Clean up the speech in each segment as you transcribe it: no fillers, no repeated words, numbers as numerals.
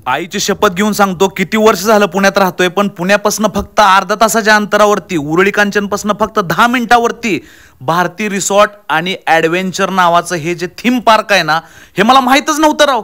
आईची शपथ घेऊन सांगतो, किती वर्ष झालं पुण्यात राहतोय, पण पुण्यापासून फक्त अर्धा तासाच्या अंतरावरती, उरुळी कांचनपासून फक्त 10 मिनिटावरती भारती रिसॉर्ट आणि ॲडव्हेंचर नावाचं हे जे थीम पार्क आहे ना, हे मला माहीतच नव्हतं राव.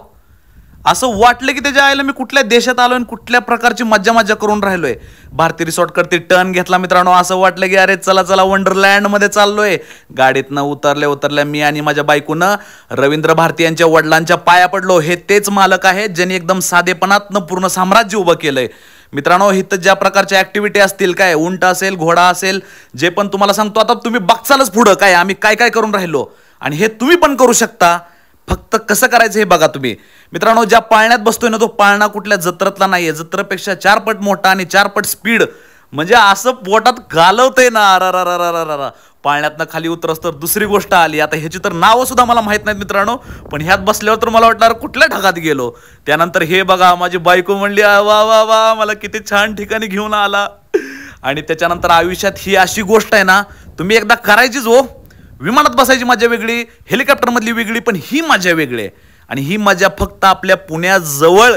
असं वाटलं की त्याच्या आईला मी कुठल्या देशात आलोय आणि कुठल्या प्रकारची मज्जा मज्जा करून राहिलोय. भारती रिसॉर्ट करते टर्न घेतला मित्रांनो, असं वाटलं की अरे चला चला वंडरलँड मध्ये चाललोय. गाडीतनं उतरल्या मी आणि माझ्या बायकोनं रवींद्र भारती यांच्या वडिलांच्या पाया पडलो. हे तेच मालक आहेत ज्यांनी एकदम साधेपणातनं पूर्ण साम्राज्य उभं केलंय. मित्रांनो, इथं ज्या प्रकारच्या ऍक्टिव्हिटी असतील, काय उंट असेल, घोडा असेल, जे पण तुम्हाला सांगतो आता तुम्ही बघचालच पुढं काय आम्ही काय काय करून राहिलो, आणि हे तुम्ही पण करू शकता. फक्त कसं करायचं हे बघा तुम्ही. मित्रांनो, ज्या पाळण्यात बसतोय ना, तो पाळणा कुठल्या जत्रेतला नाहीये, जत्रेपेक्षा 4 पट मोठा आणि 4 पट स्पीड. म्हणजे असं पोटात घालवतंय ना, अरा पाळण्यातनं खाली उतरस तर दुसरी गोष्ट आली. आता ह्याची तर नावं सुद्धा मला माहित नाहीत मित्रांनो, पण ह्यात बसल्यावर तर मला वाटणार कुठल्या ढगात गेलो. त्यानंतर हे बघा, माझी बायको म्हणली वा वा वा, मला किती छान ठिकाणी घेऊन आला. आणि त्याच्यानंतर आयुष्यात ही अशी गोष्ट आहे ना, तुम्ही एकदा करायचीच हो. विमानात बसायची मजा वेगळी, हेलिकॉप्टरमधली वेगळी, पण ही मजा वेगळी आहे. आणि ही मजा फक्त आपल्या पुण्याजवळ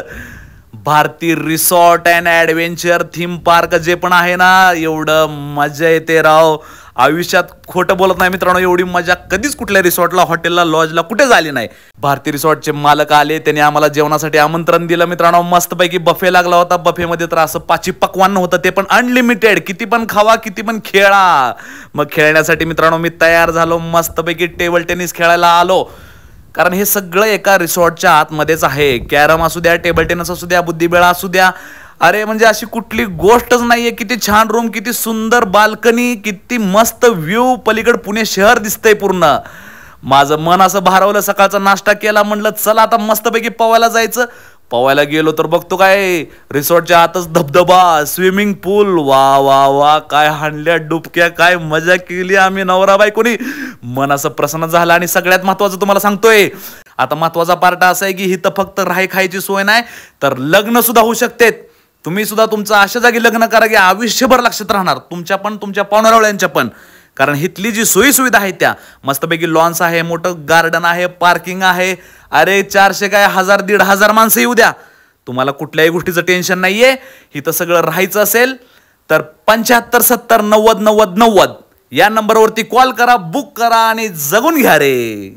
Bharati resort and adventure theme park जे पण आहे ना, एवढं मजा येते राव. आयुष्यात खोटं बोलत नाही मित्रांनो, एवढी मजा कधीच कुठल्या रिसॉर्टला, हॉटेलला, लॉजला कुठे झाली नाही. भारती रिसॉर्टचे मालक आले, त्यांनी आम्हाला जेवणासाठी आमंत्रण दिलं मित्रांनो. मस्तपैकी बफे लागला होता. बफेमध्ये तर असं 5 पक्वान्न होतं, ते पण अनलिमिटेड. किती पण खावा, किती पण खेळा. मग खेळण्यासाठी मित्रांनो मी तयार झालो. मस्तपैकी टेबल टेनिस खेळायला आलो, कारण हे सगळं एका रिसॉर्टच्या आतमध्येच आहे. कॅरम असू द्या, टेबल टेनिस असू द्या, बुद्धिबळ असू द्या, अरे म्हणजे अशी कुठली गोष्टच नाहीये. किती छान रूम, किती सुंदर बाल्कनी, किती मस्त व्ह्यू, पलीकडे पुणे शहर दिसतंय पूर्ण. माझं मन असं भारवलं. सकाळचा नाश्ता केला, म्हणलं चला आता मस्तपैकी पवायला जायचं. पवायला गेलो तर बघतो काय, रिसॉर्टच्या आतच धबधबा, स्विमिंग पूल. वा वा वा, काय हाणल्या डुबक्या, काय मजा केली आम्ही नवरा बायकोनी. मन असं प्रसन्न झालं. आणि सगळ्यात महत्वाचं तुम्हाला सांगतोय, आता महत्वाचा पार्ट असा आहे की ही तर फक्त राहाय खायची सोय नाही, तर लग्न सुद्धा होऊ शकते. तुम्ही सुद्धा तुमचं अशा जागी लग्न करा की आयुष्यभर लक्षात राहणार, तुमच्या पण, तुमच्या पाहुण्यारावळ्यांच्या पण. कारण इथली जी सोयी सुविधा आहे त्या मस्तपैकी लॉन्स आहे, मोठं गार्डन आहे, पार्किंग आहे. अरे 400 काय 1000-1500 माणसं येऊ द्या, तुम्हाला कुठल्याही गोष्टीचं टेन्शन नाहीये. इथं सगळं राहायचं असेल तर 75 70 90 90 90 या नंबरवरती कॉल करा, बुक करा आणि जगून घ्या रे.